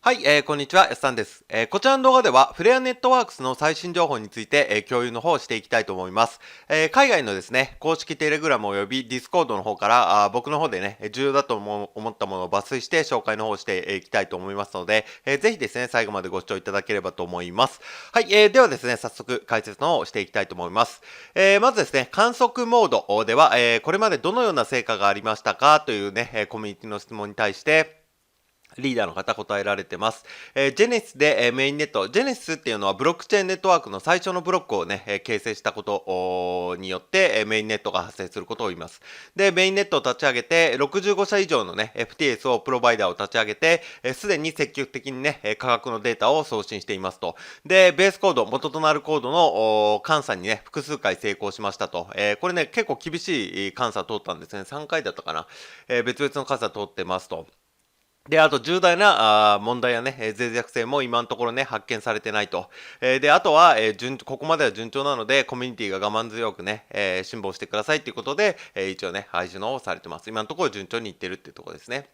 はい、こんにちは、やすさんです。こちらの動画では、フレアネットワークスの最新情報について、共有の方をしていきたいと思います。海外のですね、公式テレグラムおよびディスコードの方から、僕の方でね、重要だと思ったものを抜粋して紹介の方をしていきたいと思いますので、ぜひですね、最後までご視聴いただければと思います。はい、ではですね、早速解説の方をしていきたいと思います。まずですね、観測モードでは、これまでどのような成果がありましたかというね、コミュニティの質問に対して、リーダーの方答えられてます。ジェネシスで、メインネット。ジェネシスっていうのはブロックチェーンネットワークの最初のブロックをね、形成したことによって、メインネットが発生することを言います。で、メインネットを立ち上げて、65社以上のね、FTS をプロバイダーを立ち上げて、すでに積極的にね、価格のデータを送信していますと。で、ベースコード、元となるコードの監査にね、複数回成功しましたと。これね、結構厳しい監査通ったんですね。3回だったかな。別々の監査通ってますと。で、あと重大な問題やね、脆弱性も今のところね、発見されてないと。で、あとは、ここまでは順調なので、コミュニティが我慢強くね、辛抱してくださいということで、一応ね、配信の方をされてます。今のところ順調にいってるっていうところですね。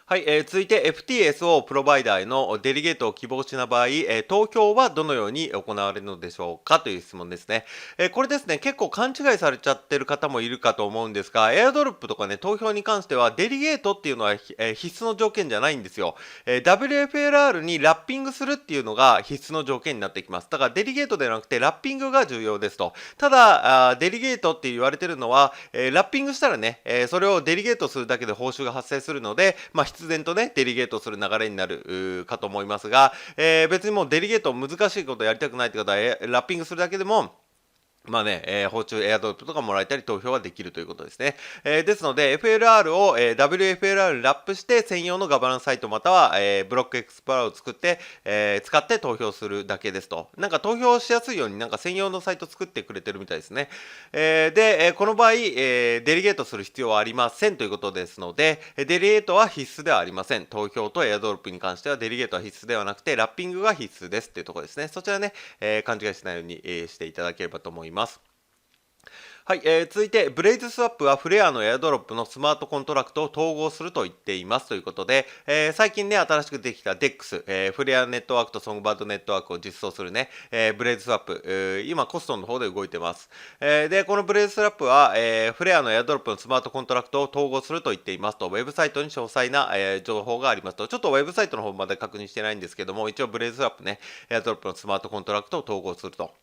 はい、続いて FTSO プロバイダーへのデリゲートを希望しな場合、投票はどのように行われるのでしょうかという質問ですね。これですね、結構勘違いされちゃってる方もいるかと思うんですが、エアドロップとかね、投票に関してはデリゲートっていうのは、必須の条件じゃないんですよ。WFLR にラッピングするっていうのが必須の条件になってきます。だからデリゲートではなくてラッピングが重要ですと。ただ、デリゲートって言われてるのは、ラッピングしたらね、それをデリゲートするだけで報酬が発生するので、必然とね、デリゲートする流れになるかと思いますが、別にもうデリゲート難しいことやりたくないって方は、ラッピングするだけでも、報酬エアドロップとかもらえたり投票ができるということですね。ですので、FLR を、WFLR にラップして専用のガバナンスサイトまたは、ブロックエクスプローラーを作って、使って投票するだけですと。なんか投票しやすいようになんか専用のサイト作ってくれてるみたいですね。この場合、デリゲートする必要はありませんということですので、デリゲートは必須ではありません。投票とエアドロップに関してはデリゲートは必須ではなくて、ラッピングが必須ですっていうところですね。そちらね、勘違いしないように、していただければと思います。はい、続いて、ブレイズスワップはフレアのエアドロップのスマートコントラクトを統合すると言っていますということで、最近ね、新しくできた DEX、フレアネットワークとソングバードネットワークを実装するね、ブレイズスワップ、今コストの方で動いてます。で、このブレイズスワップは、フレアのエアドロップのスマートコントラクトを統合すると言っていますと、ウェブサイトに詳細な、情報がありますと、ちょっとウェブサイトの方まで確認してないんですけども、一応ブレイズスワップね、エアドロップのスマートコントラクトを統合すると。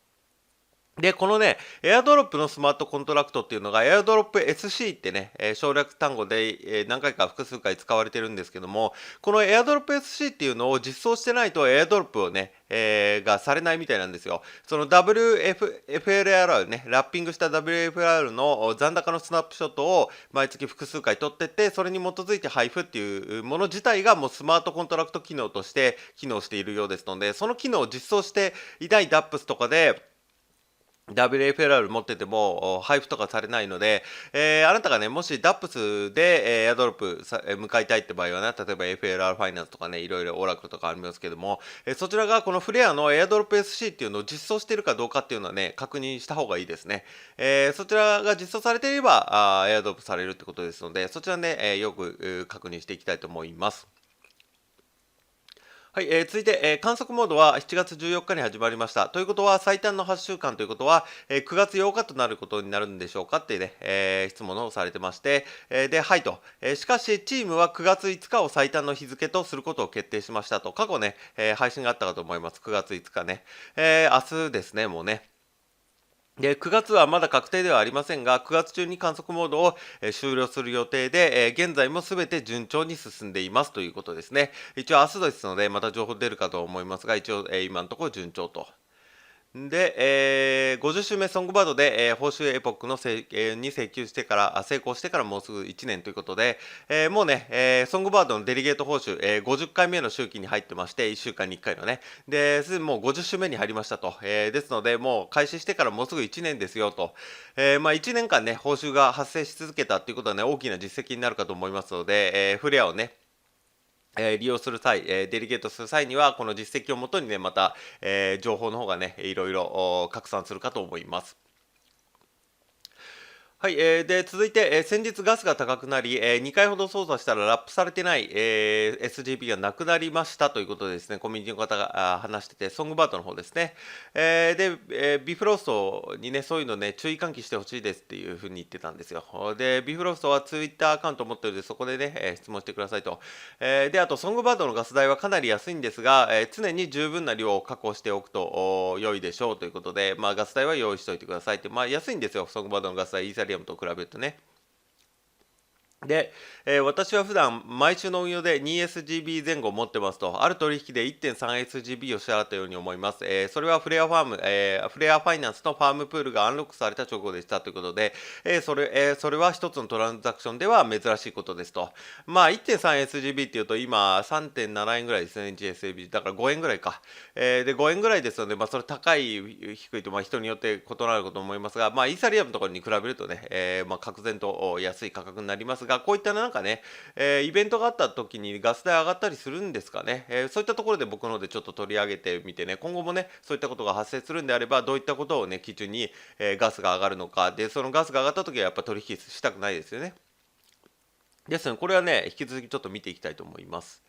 で、このね、エアドロップのスマートコントラクトっていうのが、エアドロップ SC ってね、省略単語で、何回か複数回使われてるんですけども、このエアドロップ SC っていうのを実装してないと、エアドロップをね、がされないみたいなんですよ。その WFLR ね、ラッピングした WFLR の残高のスナップショットを毎月複数回取ってって、それに基づいて配布っていうもの自体がもうスマートコントラクト機能として機能しているようですので、その機能を実装していない DAPS とかで、WFLR 持ってても配布とかされないので、あなたがね、もし DAPS で、エアドロップ向かいたいって場合はね、例えば FLR ファイナンスとかね、いろいろオラクルとかありますけども、そちらがこのフレアのエアドロップ SC っていうのを実装しているかどうかっていうのはね、確認した方がいいですね。そちらが実装されていれば、エアドロップされるってことですので、そちらね、よく確認していきたいと思います。はい、続いて、観測モードは7月14日に始まりました。ということは、最短の8週間ということは、9月8日となることになるんでしょうかってね、質問をされてまして、で、はいと、しかし、チームは9月5日を最短の日付とすることを決定しましたと、過去ね、配信があったかと思います。9月5日ね。明日ですね、もうね。で、9月はまだ確定ではありませんが、9月中に観測モードを終了する予定で、現在もすべて順調に進んでいますということですね。一応明日ですので、また情報出るかと思いますが、一応、今のところ順調と。で、50週目ソングバードで、報酬エポックのに請求してから、成功してからもうすぐ1年ということで、もうね、ソングバードのデリゲート報酬、50回目の周期に入ってまして、1週間に1回のね。で、すでにもう50週目に入りましたと。ですので、もう開始してからもうすぐ1年ですよと。1年間ね、報酬が発生し続けたっていうことはね、大きな実績になるかと思いますので、フレアをね、利用する際、デリゲートする際には、この実績をもとにね、また、情報の方がね、いろいろ拡散するかと思います。はい、で、続いて、先日ガスが高くなり、2回ほど操作したらラップされてない、SGP がなくなりましたということでですね、コミュニティの方が話してて、ソングバートの方ですね。で、ビフロストにね、そういうのね、注意喚起してほしいですっていうふうに言ってたんですよ。で、ビフロストはツイッターアカウントを持ってるので、そこでね、質問してくださいと。で、あと、ソングバートのガス代はかなり安いんですが、常に十分な量を確保しておくと良いでしょうということで、まあ、ガス代は用意しておいてくださいって、まあ、安いんですよ、ソングバートのガス代、イーサリアムと比べるとね。で、私は普段毎週の運用で 2SGB 前後を持ってますと、ある取引で 1.3SGB を支払ったように思います。それはフレアファーム、フレアファイナンスのファームプールがアンロックされた直後でしたということで、それは一つのトランザクションでは珍しいことですと。まあ、1.3SGB っていうと今3.7円ぐらいですね、GSAB。だから5円ぐらいか。で、5円ぐらいですので、まあ、それ高い、低いと、まあ、人によって異なること思いますが、まあ、イーサリアムのところに比べるとね、まあ、格然と安い価格になりますが、こういったなんかね、イベントがあった時にガス代上がったりするんですかね、そういったところで僕のでちょっと取り上げてみてね、今後もね、そういったことが発生するんであれば、どういったことをね、基準に、ガスが上がるのか、で、そのガスが上がった時はやっぱ取引したくないですよね。ですので、これはね、引き続きちょっと見ていきたいと思います。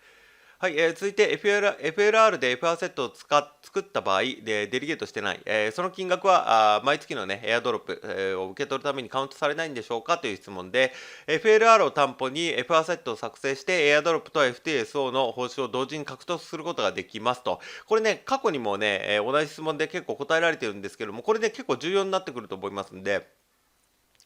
はい、続いて FLR で F アセットを作った場合でデリゲートしてない、その金額は毎月のね、エアドロップ、を受け取るためにカウントされないんでしょうかという質問で、FLR を担保に F アセットを作成してエアドロップと FTSO の報酬を同時に獲得することができますと。これね、過去にもね、同じ質問で結構答えられてるんですけども、これね、結構重要になってくると思いますんで、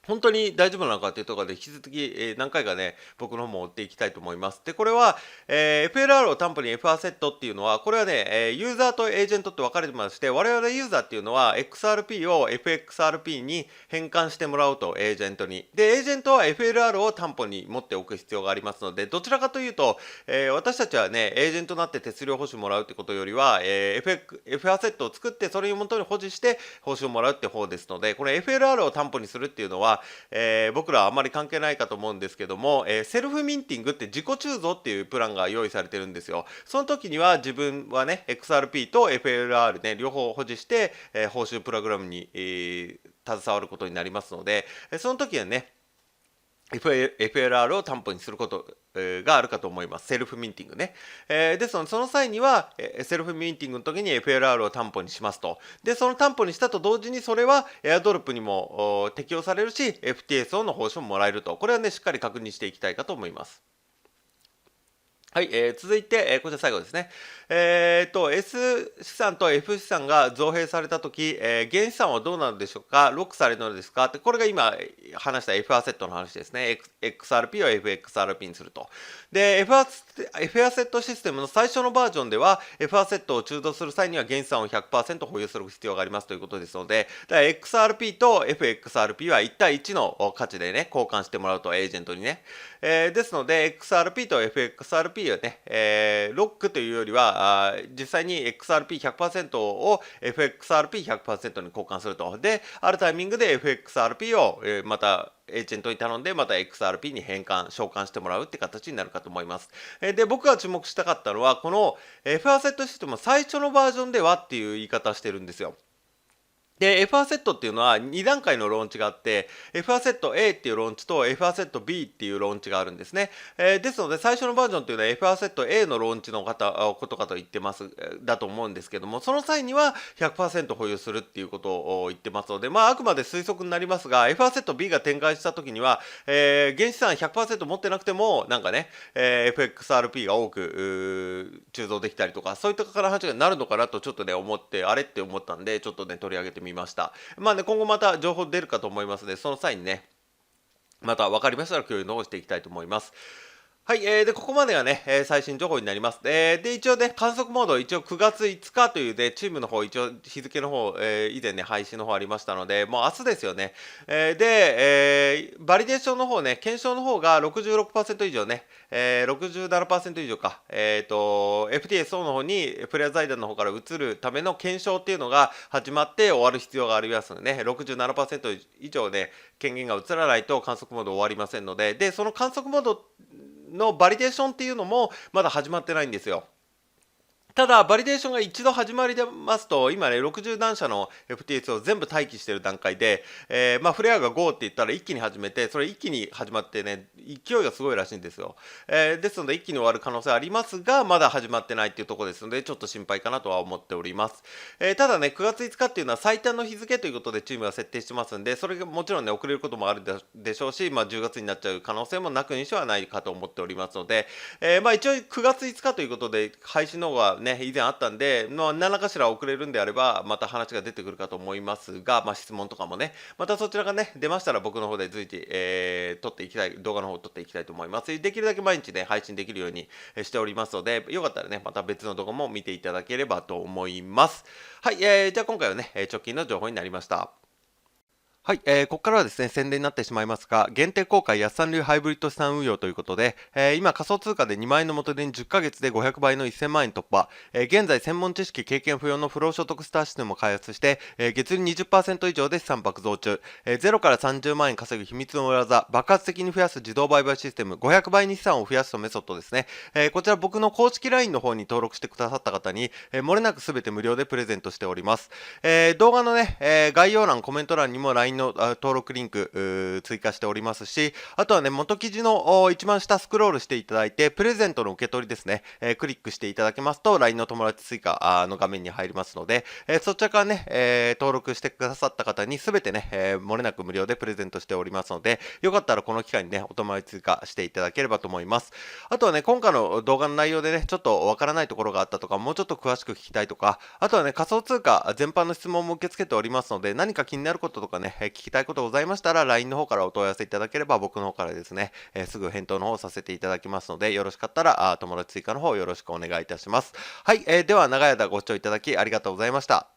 本当に大丈夫なのかというところで引き続き、何回かね、僕の方も追っていきたいと思います。で、これは、FLR を担保に F アセットっていうのは、これはね、ユーザーとエージェントって分かれてまして、我々ユーザーっていうのは XRP を FXRP に変換してもらうと、エージェントに。で、エージェントは FLR を担保に持っておく必要がありますので、どちらかというと、私たちはね、エージェントになって手数料報酬もらうってことよりは、F アセットを作って、それに元に保持して報酬をもらうって方ですので、これ FLR を担保にするっていうのは、僕らはあまり関係ないかと思うんですけども、セルフミンティングって自己鋳造っていうプランが用意されてるんですよ。その時には自分はね、XRP と FLR ね、両方保持して、報酬プログラムに、携わることになりますので、その時はね、FLR を担保にすることがあるかと思います。セルフミンティングね。ですので、その際には、セルフミンティングの時に FLR を担保にしますと。で、その担保にしたと同時に、それはエアドロップにも適用されるし、FTSO の報酬ももらえると。これはね、しっかり確認していきたいかと思います。はい、続いて、こちら最後ですね。S 資産と F 資産が造幣されたとき、原資産はどうなるでしょうか、ロックされるのですかって、これが今話した F アセットの話ですね。XRP を FXRP にすると。で、F アセットシステムの最初のバージョンでは、F アセットを鋳造する際には原資産を 100% 保有する必要がありますということですので、だから XRP と FXRP は1対1の価値でね、交換してもらうと、エージェントにね。ですので、XRP と FXRP はね、ロックというよりは、実際に XRP100% を FXRP100% に交換すると。で、あるタイミングで FXRP を、またエージェントに頼んで、また XRP に召喚してもらうって形になるかと思います。で、僕が注目したかったのは、この F アセットシステムの最初のバージョンではっていう言い方してるんですよ。で、F アセットっていうのは2段階のローンチがあって、F アセット A っていうローンチと F アセット B っていうローンチがあるんですね。ですので、最初のバージョンっていうのは F アセット A のローンチのことかと言ってます、だと思うんですけども、その際には 100% 保有するっていうことを言ってますので、まあ、あくまで推測になりますが、F アセット B が展開した時には、原資産100% 持ってなくても、なんかね、FXRP が多く鋳造できたりとか、そういった話になるのかなとちょっとね、思って、あれって思ったんで、ちょっとね、取り上げてみました。まあね、今後また情報出るかと思いますので、その際にね、また分かりましたら共有の方していきたいと思います。はい、で、ここまでがね、最新情報になります。で、一応ね、観測モード、一応9月5日というね、チームの方、一応日付の方、以前ね、配信の方ありましたので、もう明日ですよね。で、バリデーションの方ね、検証の方が66%以上ね、67% 以上か、FTSO の方にプレア財団の方から移るための検証っていうのが始まって終わる必要がありますのでね、67% 以上で権限が移らないと観測モード終わりませんので、で、その観測モードのバリデーションっていうのもまだ始まってないんですよ。ただ、バリデーションが一度始まりますと、今ね、60段社の FTS を全部待機している段階で、フレアが GO って言ったら一気に始めて、それ一気に始まってね、勢いがすごいらしいんですよ。ですので、一気に終わる可能性ありますが、まだ始まってないっていうところですので、ちょっと心配かなとは思っております。ただね、9月5日っていうのは最短の日付ということでチームが設定してますんで、それがもちろんね、遅れることもあるでしょうし、10月になっちゃう可能性もなくにしはないかと思っておりますので、一応9月5日ということで、配信の方がね、以前あったんで、何らかしら遅れるんであれば、また話が出てくるかと思いますが、質問とかもね、またそちらがね、出ましたら僕の方で随時、撮っていきたい、動画の方を撮っていきたいと思います。できるだけ毎日ね、配信できるようにしておりますので、よかったらね、また別の動画も見ていただければと思います。はい、じゃあ今回はね、直近の情報になりました。はい、ここからはですね、宣伝になってしまいますが、限定公開安産流ハイブリッド資産運用ということで、今仮想通貨で2万円の元手に10ヶ月で500倍の1000万円突破、現在専門知識経験不要の不労所得スターシステムを開発して、月利 20% 以上で資産爆増中、0から30万円稼ぐ秘密の裏技、爆発的に増やす自動売買システム、500倍に資産を増やすとメソッドですね。こちら僕の公式 LINE の方に登録してくださった方に、漏れなく全て無料でプレゼントしております。動画のね、概要欄、コメント欄にも LINE の登録リンク追加しておりますし、あとはね、元記事の一番下スクロールしていただいて、プレゼントの受け取りですね、クリックしていただけますと、LINE の友達追加の画面に入りますので、そちらからね、登録してくださった方に全てね、漏れなく無料でプレゼントしておりますので、よかったらこの機会にね、お友達追加していただければと思います。あとはね、今回の動画の内容でね、ちょっとわからないところがあったとか、もうちょっと詳しく聞きたいとか、あとはね、仮想通貨全般の質問も受け付けておりますので、何か気になることとかね、聞きたいことございましたら、LINE の方からお問い合わせいただければ、僕の方からですね、すぐ返答の方させていただきますので、よろしかったら、友達追加の方よろしくお願いいたします。はい、では長い間ご視聴いただきありがとうございました。